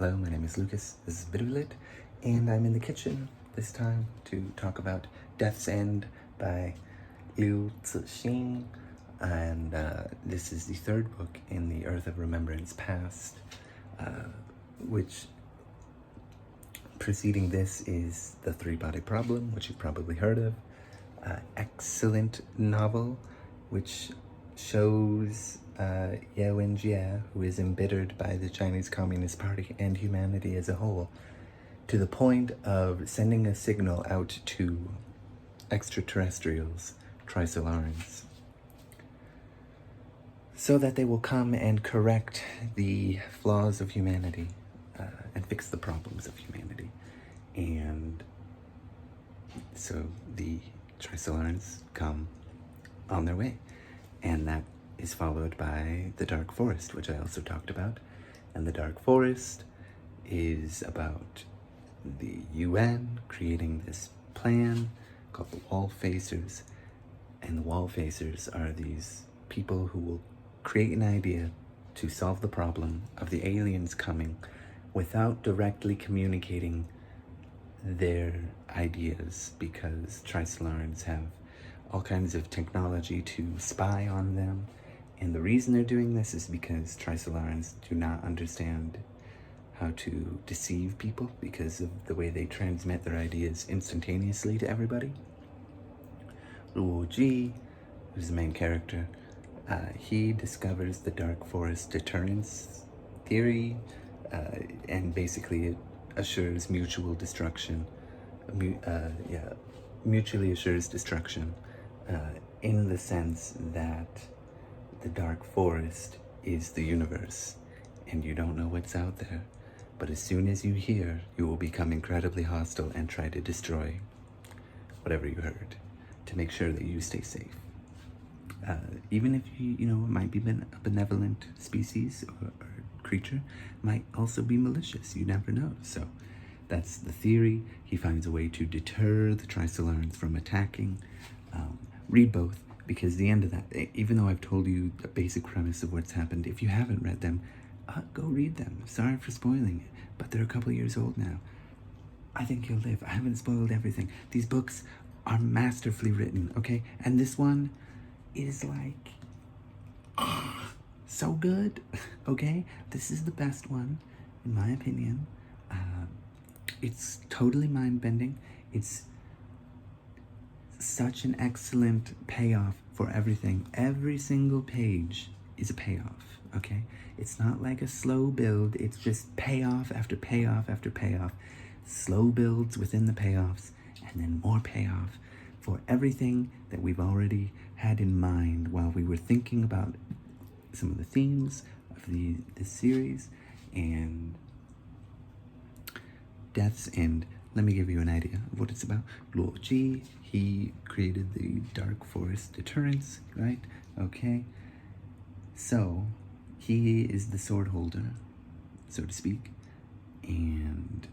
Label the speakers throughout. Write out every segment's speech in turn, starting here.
Speaker 1: Hello, my name is Lucas. This is Bitterlit, and I'm in the kitchen this time to talk about Death's End by Liu Cixin. And this is the third book in the Earth of Remembrance Past, which preceding this is The Three-Body Problem, which you've probably heard of. Excellent novel, which shows Yao Wenjie, who is embittered by the Chinese Communist Party and humanity as a whole, to the point of sending a signal out to extraterrestrials, Trisolarans, so that they will come and correct the flaws of humanity and fix the problems of humanity. And so the Trisolarans come on their way, and that is followed by the Dark Forest, which I also talked about. And the Dark Forest is about the UN creating this plan called the Wall Facers, and the Wall Facers are these people who will create an idea to solve the problem of the aliens coming without directly communicating their ideas, because Trisolarans have all kinds of technology to spy on them. And the reason they're doing this is because Trisolarans do not understand how to deceive people because of the way they transmit their ideas instantaneously to everybody. Luo Ji, who's the main character, he discovers the Dark Forest deterrence theory, and basically it assures mutual destruction, mutually assures destruction, in the sense that the Dark Forest is the universe, and you don't know what's out there, but as soon as you hear, you will become incredibly hostile and try to destroy whatever you heard to make sure that you stay safe. Even if it might be a benevolent species or creature, might also be malicious. You never know. So that's the theory. He finds a way to deter the Trisolarans from attacking. Read both, because the end of that, even though I've told you the basic premise of what's happened, if you haven't read them, go read them. Sorry for spoiling it, but they're a couple years old now. I think you'll live. I haven't spoiled everything. These books are masterfully written, okay? And this one is like, so good, okay? This is the best one, in my opinion. It's totally mind-bending. It's such an excellent payoff for everything. Every single page is a payoff, okay? It's not like a slow build. It's just payoff after payoff after payoff. Slow builds within the payoffs, and then more payoff for everything that we've already had in mind while we were thinking about some of the themes of this series. And Death's End, let me give you an idea of what it's about. Luo Ji, he created the Dark Forest deterrence, right? Okay. So, he is the sword holder, so to speak. And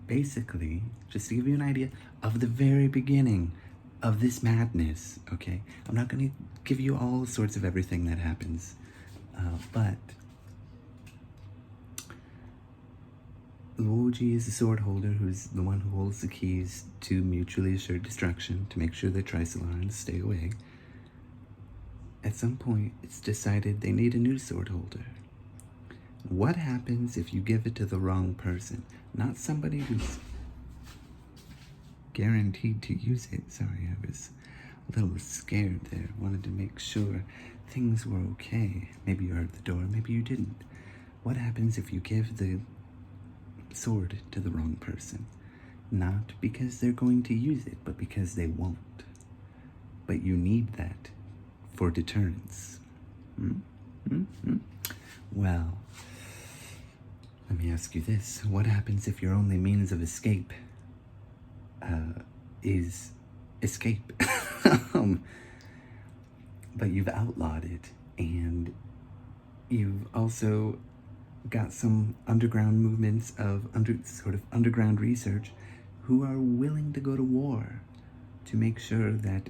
Speaker 1: basically, just to give you an idea of the very beginning of this madness, okay? I'm not going to give you all sorts of everything that happens, but Luo Ji is the sword holder, who's the one who holds the keys to mutually assured destruction to make sure the Trisolarans stay away. At some point, it's decided they need a new sword holder. What happens if you give it to the wrong person? Not somebody who's guaranteed to use it. Sorry, I was a little scared there. Wanted to make sure things were okay. Maybe you heard the door, maybe you didn't. What happens if you give the sword to the wrong person? Not because they're going to use it, but because they won't. But you need that for deterrence. Well, let me ask you this. What happens if your only means of escape is escape? But you've outlawed it, and you've also got some underground movements of underground research who are willing to go to war to make sure that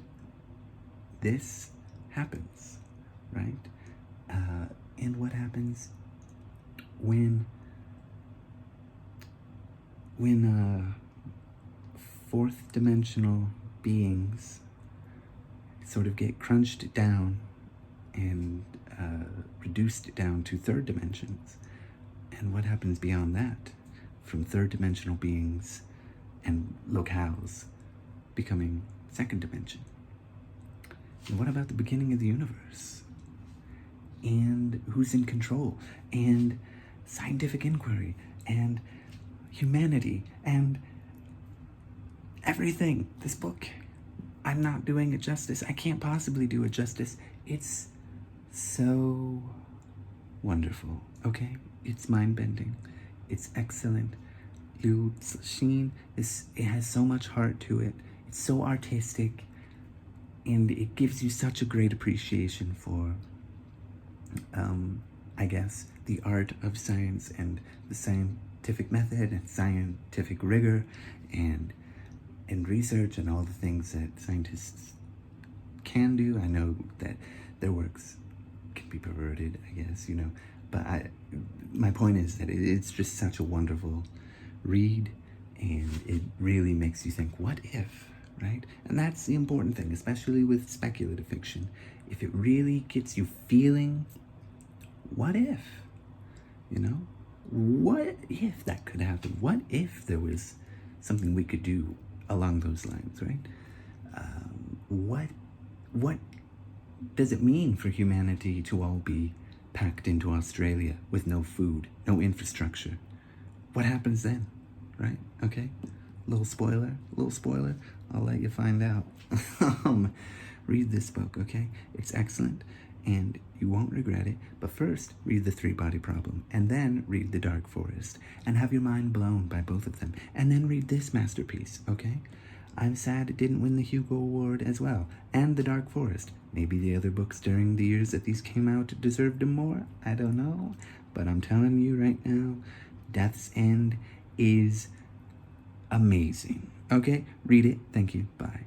Speaker 1: this happens, right? And what happens when when fourth dimensional beings sort of get crunched down and reduced down to third dimensions, and what happens beyond that, from third dimensional beings and locales becoming second dimension. And what about the beginning of the universe? And who's in control? And scientific inquiry, and humanity, and everything. This book, I'm not doing it justice. I can't possibly do it justice. It's so wonderful, okay? It's mind-bending. It's excellent. Liu Cixin, it has so much heart to it. It's so artistic, and it gives you such a great appreciation for, I guess, the art of science and the scientific method and scientific rigor and research and all the things that scientists can do. I know that their works can be perverted, I guess, but my point is that it's just such a wonderful read, and it really makes you think, what if, right? And that's the important thing, especially with speculative fiction. If it really gets you feeling, what if, what if that could happen? What if there was something we could do along those lines, right? What does it mean for humanity to all be packed into Australia with no food, no infrastructure? What happens then, right? Okay, little spoiler, I'll let you find out. Read this book, okay? It's excellent, and you won't regret it. But first, read The Three-Body Problem, and then read The Dark Forest, and have your mind blown by both of them, and then read this masterpiece, okay? I'm sad it didn't win the Hugo Award as well, and The Dark Forest. Maybe the other books during the years that these came out deserved them more, I don't know. But I'm telling you right now, Death's End is amazing. Okay, read it. Thank you. Bye.